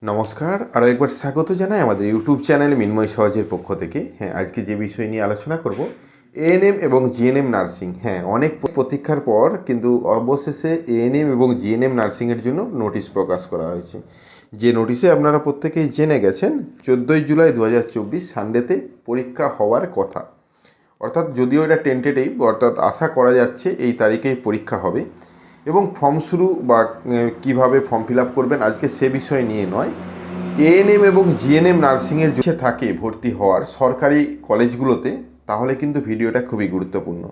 নমস্কার, আরও একবার স্বাগত জানাই আমাদের ইউটিউব চ্যানেল মিন্ময় সহজের পক্ষ থেকে। আজকে যে বিষয় নিয়ে আলোচনা করব, এএনএম এবং জিএনএম নার্সিং। অনেক প্রতীক্ষার পর কিন্তু অবশেষে এএনএম এবং জিএনএম নার্সিংয়ের জন্য নোটিশ প্রকাশ করা হয়েছে। যে নোটিশে আপনারা প্রত্যেকেই জেনে গেছেন 14 জুলাই 2024 সানডেতে পরীক্ষা হওয়ার কথা। অর্থাৎ যদিও এটা টেন্টেটিভ, অর্থাৎ আশা করা যাচ্ছে এই তারিখেই পরীক্ষা হবে। এবং ফর্ম শুরু বা কিভাবে ফর্ম ফিল আপ করবেন আজকে সে বিষয় নিয়ে নয়, এএনএম এবং জিএনএম নার্সিংয়ের যে থাকে ভর্তি হওয়ার সরকারি কলেজগুলোতে, তাহলে কিন্তু ভিডিওটা খুবই গুরুত্বপূর্ণ।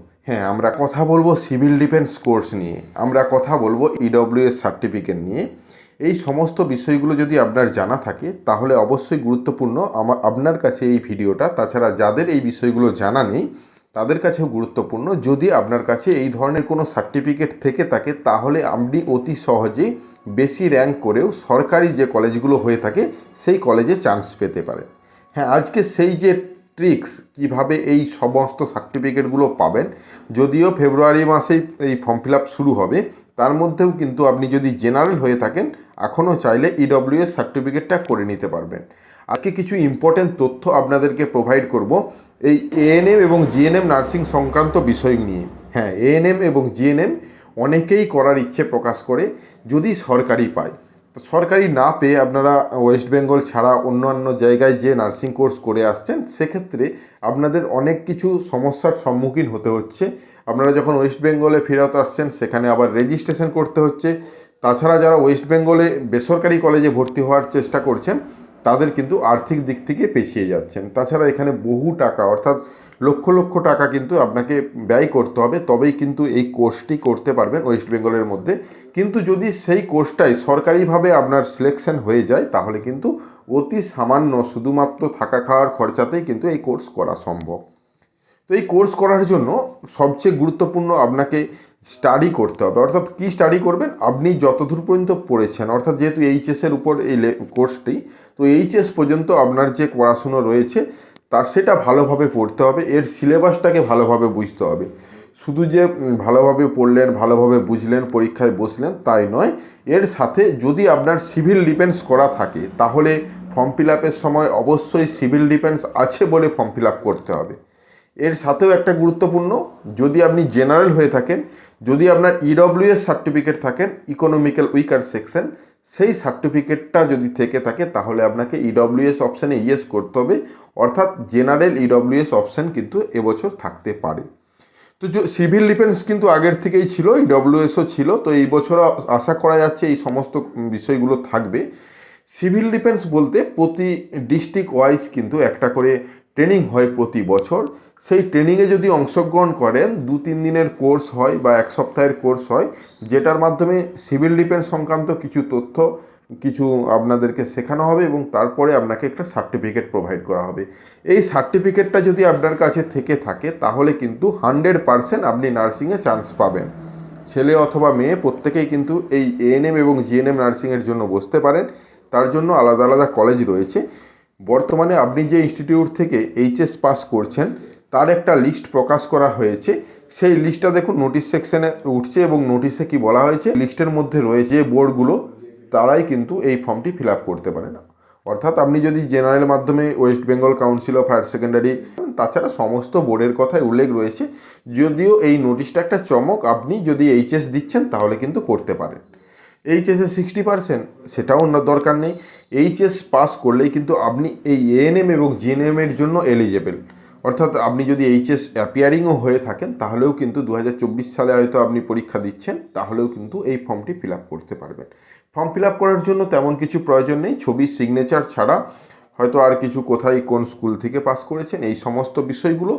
আমরা কথা বলবো সিভিল ডিফেন্স কোর্স নিয়ে, আমরা কথা বলবো ইডব্লিউএস সার্টিফিকেট নিয়ে। এই সমস্ত বিষয়গুলো যদি আপনার জানা থাকে তাহলে অবশ্যই গুরুত্বপূর্ণ আপনার কাছে এই ভিডিওটা। তাছাড়া যাদের এই বিষয়গুলো জানা নেই তাদের কাছেও গুরুত্বপূর্ণ। যদি আপনার কাছে এই ধরনের কোনো সার্টিফিকেট থেকে থাকে তাহলে আপনি অতি সহজেই বেশি র্যাঙ্ক করেও সরকারি যে কলেজগুলো হয়ে থাকে সেই কলেজে চান্স পেতে পারেন। আজকে সেই যে ট্রিক্স কিভাবে এই সমস্ত সার্টিফিকেটগুলো পাবেন, যদিও ফেব্রুয়ারি মাসেই এই ফর্ম ফিল আপ শুরু হবে, তার মধ্যেও কিন্তু আপনি যদি জেনারেল হয়ে থাকেন এখনও চাইলে ইডব্লিউএস সার্টিফিকেটটা করে নিতে পারবেন। আজকে কিছু ইম্পর্টেন্ট তথ্য আপনাদেরকে প্রোভাইড করব এই এএনএম এবং জিএনএম নার্সিং সংক্রান্ত বিষয় নিয়ে। এএনএম এবং জিএনএম অনেকেই করার ইচ্ছে প্রকাশ করে যদি সরকারি পায়। তো সরকারি না পেয়ে আপনারা ওয়েস্ট বেঙ্গল ছাড়া অন্যান্য জায়গায় যে নার্সিং কোর্স করে আসছেন, সেক্ষেত্রে আপনাদের অনেক কিছু সমস্যার সম্মুখীন হতে হচ্ছে। আপনারা যখন ওয়েস্ট বেঙ্গলে ফেরত আসছেন সেখানে আবার রেজিস্ট্রেশন করতে হচ্ছে। তাছাড়া যারা ওয়েস্ট বেঙ্গলে বেসরকারি কলেজে ভর্তি হওয়ার চেষ্টা করছেন তাদের কিন্তু আর্থিক দিক থেকে পেছিয়ে যাচ্ছেন। তাছাড়া এখানে বহু টাকা, অর্থাৎ লক্ষ লক্ষ টাকা কিন্তু আপনাকে ব্যয় করতে হবে, তবেই কিন্তু এই কোর্সটি করতে পারবেন ওয়েস্ট বেঙ্গলের মধ্যে। কিন্তু যদি সেই কোর্সটাই সরকারিভাবে আপনার সিলেকশন হয়ে যায় তাহলে কিন্তু অতি সামান্য শুধুমাত্র থাকা খাওয়ার খরচাতেই কিন্তু এই কোর্স করা সম্ভব। তো এই কোর্স করার জন্য সবচেয়ে গুরুত্বপূর্ণ আপনাকে স্টাডি করতে হবে। অর্থাৎ কি স্টাডি করবেন, আপনি যতদূর পর্যন্ত পড়েছেন, অর্থাৎ যেহেতু এইচএসের উপর এই কোর্সটি, তো এইচএস পর্যন্ত আপনার যে পড়াশুনো রয়েছে তার সেটা ভালোভাবে পড়তে হবে। এর সিলেবাসটাকে ভালোভাবে বুঝতে হবে। শুধু যে ভালোভাবে পড়লেন, ভালোভাবে বুঝলেন, পরীক্ষায় বসলেন তাই নয়, এর সাথে যদি আপনার সিভিল ডিফেন্স করা থাকে তাহলে ফর্ম ফিল আপের সময় অবশ্যই সিভিল ডিফেন্স আছে বলে ফর্ম ফিল আপ করতে হবে। এর সাথেও একটা গুরুত্বপূর্ণ, যদি আপনি জেনারেল হয়ে থাকেন, যদি আপনার ইডব্লিউএস সার্টিফিকেট থাকেন, ইকোনমিক্যাল উইকার সেকশন, সেই সার্টিফিকেটটা যদি থেকে থাকে তাহলে আপনাকে ইডব্লিউএস অপশানে ইয়েস করতে হবে। অর্থাৎ জেনারেল ইডব্লিউএস অপশান কিন্তু এবছর থাকতে পারে। তো সিভিল ডিফেন্স কিন্তু আগের থেকেই ছিল, ইডব্লিউএসও ছিল, তো এই বছর আশা করা যাচ্ছে এই সমস্ত বিষয়গুলো থাকবে। সিভিল ডিফেন্স বলতে প্রতি ডিস্ট্রিক্ট ওয়াইজ কিন্তু একটা করে ট্রেনিং হয় প্রতি বছর। সেই ট্রেনিংয়ে যদি অংশগ্রহণ করেন, 2-3 দিনের কোর্স হয় বা 1 সপ্তাহের কোর্স হয়, যেটার মাধ্যমে সিভিল ডিফেন্স সংক্রান্ত কিছু তথ্য কিছু আপনাদেরকে শেখানো হবে এবং তারপরে আপনাকে একটা সার্টিফিকেট প্রোভাইড করা হবে। এই সার্টিফিকেটটা যদি আপনার কাছে থেকে থাকে তাহলে কিন্তু 100% আপনি নার্সিংয়ে চান্স পাবেন। ছেলে অথবা মেয়ে প্রত্যেকেই কিন্তু এই এএনএম এবং জিএনএম নার্সিংয়ের জন্য বসতে পারেন। তার জন্য আলাদা আলাদা কলেজ রয়েছে। বর্তমানে আপনি যে ইনস্টিটিউট থেকে এইচএস পাস করছেন তার একটা লিস্ট প্রকাশ করা হয়েছে। সেই লিস্টটা দেখুন নোটিশ সেকশনে উঠছে এবং নোটিশে কি বলা হয়েছে, লিস্টের মধ্যে রয়েছে বোর্ডগুলো, তারাই কিন্তু এই ফর্মটি ফিল আপ করতে পারেন। অর্থাৎ আপনি যদি জেনারেল মাধ্যমে West Bengal council of higher secondary, তাছাড়া সমস্ত বোর্ডের কথাই উল্লেখ রয়েছে। যদিও এই নোটিশটা একটা চমক, আপনি যদি এইচএস দিচ্ছেন তাহলে কিন্তু করতে পারেন। এইচএসে 60% সেটাও দরকার নেই। এইচএস পাস করলেই কিন্তু আপনি এই এএনএম এবং জিএনএমের জন্য এলিজেবল। অর্থাৎ আপনি যদি এইচএস অ্যাপিয়ারিংও হয়ে থাকেন তাহলেও কিন্তু 2024 সালে হয়তো আপনি পরীক্ষা দিচ্ছেন, তাহলেও কিন্তু এই ফর্মটি ফিল আপ করতে পারবেন। ফর্ম ফিল আপ করার জন্য তেমন কিছু প্রয়োজন নেই, ছবির সিগনেচার ছাড়া, হয়তো আর কিছু কোথায় কোন স্কুল থেকে পাস করেছেন, এই সমস্ত বিষয়গুলো।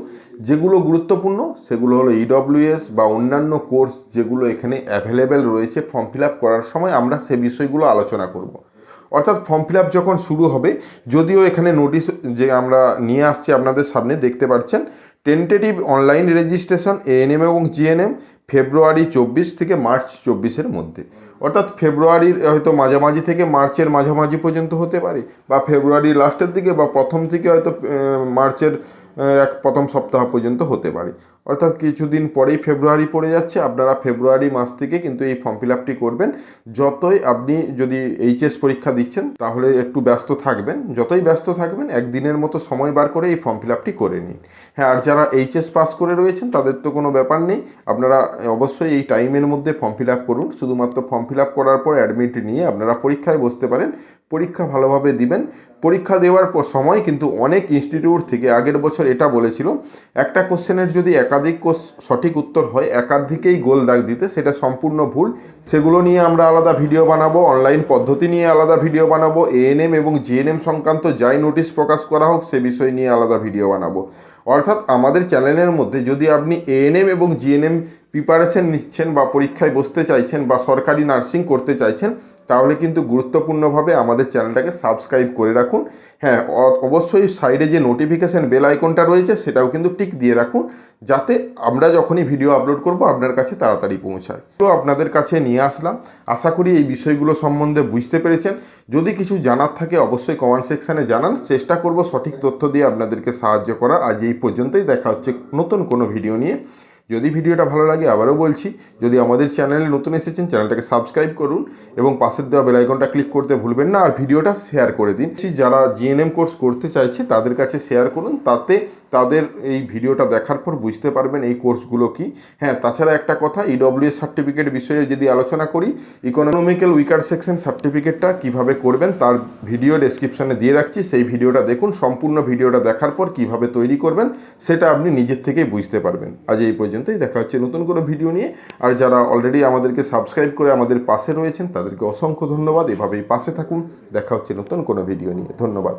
যেগুলো গুরুত্বপূর্ণ সেগুলো হলো ইডব্লিউএস বা অন্যান্য কোর্স যেগুলো এখানে অ্যাভেলেবেল রয়েছে ফর্ম ফিল আপ করার সময় আমরা সে বিষয়গুলো আলোচনা করব। অর্থাৎ ফর্ম ফিল আপ যখন শুরু হবে, যদিও এখানে নোটিশ যে আমরা নিয়ে আসছি আপনাদের সামনে দেখতে পাচ্ছেন, টেন্টেটিভ অনলাইন রেজিস্ট্রেশন এএনএম এবং জিএনএম ফেব্রুয়ারি 24 থেকে মার্চ 24-এর মধ্যে। অর্থাৎ ফেব্রুয়ারির হয়তো মাঝামাঝি থেকে মার্চের মাঝামাঝি পর্যন্ত হতে পারে, বা ফেব্রুয়ারির লাস্টের দিকে বা প্রথম থেকে হয়তো মার্চের প্রথম সপ্তাহ পর্যন্ত হতে পারে। অর্থাৎ কিছুদিন পরেই ফেব্রুয়ারি পড়ে যাচ্ছে, আপনারা ফেব্রুয়ারি মাস থেকে কিন্তু এই ফর্ম ফিল আপটি করবেন। যতই আপনি যদি এইচএস পরীক্ষা দিচ্ছেন তাহলে একটু ব্যস্ত থাকবেন, যতই ব্যস্ত থাকবেন একদিনের মতো সময় বার করে এই ফর্ম ফিল আপটি করে নিন। হ্যাঁ, আর যারা এইচএস পাস করে রয়েছেন তাদের তো কোনো ব্যাপার নেই, আপনারা অবশ্যই এই টাইমের মধ্যে ফর্ম ফিল আপ করুন। শুধুমাত্র ফর্ম ফিল আপ করার পর অ্যাডমিট নিয়ে আপনারা পরীক্ষায় বসতে পারেন, পরীক্ষা ভালোভাবে দিবেন। পরীক্ষা দেওয়ার পর সময় কিন্তু অনেক ইনস্টিটিউট থেকে আগের বছর এটা বলেছিল, একটা কোশ্চেনের যদি একাধিক সঠিক উত্তর হয় একাধিকেই গোল দাগ দিতে, সেটা সম্পূর্ণ ভুল। সেগুলো নিয়ে আমরা আলাদা ভিডিও বানাবো, অনলাইন পদ্ধতি নিয়ে আলাদা ভিডিও বানাবো, এএনএম এবং জিএনএম সংক্রান্ত যাই নোটিশ প্রকাশ করা হোক সে বিষয় নিয়ে আলাদা ভিডিও বানাবো। অর্থাৎ আমাদের চ্যানেলের মধ্যে যদি আপনি এএনএম এবং জিএনএম প্রিপারেশন নিচ্ছেন বা পরীক্ষায় বসতে চাইছেন বা সরকারি নার্সিং করতে চাইছেন, তাহলে কিন্তু গুরুত্বপূর্ণভাবে আমাদের চ্যানেলটাকে সাবস্ক্রাইব করে রাখুন। হ্যাঁ, অবশ্যই সাইডে যে নোটিফিকেশান বেল আইকনটা রয়েছে সেটাও কিন্তু টিক দিয়ে রাখুন, যাতে আমরা যখনই ভিডিও আপলোড করব আপনার কাছে তাড়াতাড়ি পৌঁছায়। তো আপনাদের কাছে নিয়ে আসলাম, আশা করি এই বিষয়গুলো সম্বন্ধে বুঝতে পেরেছেন। যদি কিছু জানার থাকে অবশ্যই কমেন্ট সেকশানে জানান, চেষ্টা করব সঠিক তথ্য দিয়ে আপনাদেরকে সাহায্য করার। আজ এই পর্যন্তই, দেখা হচ্ছে নতুন কোনো ভিডিও নিয়ে। যদি ভিডিওটা ভালো লাগে আবারও বলছি, যদি আমাদের চ্যানেলে নতুন এসেছেন চ্যানেলটাকে সাবস্ক্রাইব করুন এবং পাশের দেওয়া বেল আইকনটা ক্লিক করতে ভুলবেন না, আর ভিডিওটা শেয়ার করে দিন। যারা জিএনএম কোর্স করতে চাইছে তাদের কাছে শেয়ার করুন, তাতে তাদের এই ভিডিওটা দেখার পর বুঝতে পারবেন এই কোর্সগুলো কি। হ্যাঁ, তাছাড়া একটা কথা, ইডব্লিউএস সার্টিফিকেট বিষয়ে যদি আলোচনা করি, ইকোনমিক্যাল উইকার সেকশন সার্টিফিকেটটা কিভাবে করবেন তার ভিডিও ডেসক্রিপশনে দিয়ে রাখছি, সেই ভিডিওটা দেখুন। সম্পূর্ণ ভিডিওটা দেখার পর কিভাবে তৈরি করবেন সেটা আপনি নিজের থেকেই বুঝতে পারবেন। আজ এই পর্যন্তই, দেখা হচ্ছে নতুন কোনো ভিডিও নিয়ে। আর যারা অলরেডি আমাদেরকে সাবস্ক্রাইব করে আমাদের পাশে রয়েছেন তাদেরকে অসংখ্য ধন্যবাদ। এভাবেই পাশে থাকুন, দেখা হচ্ছে নতুন কোনো ভিডিও নিয়ে। ধন্যবাদ।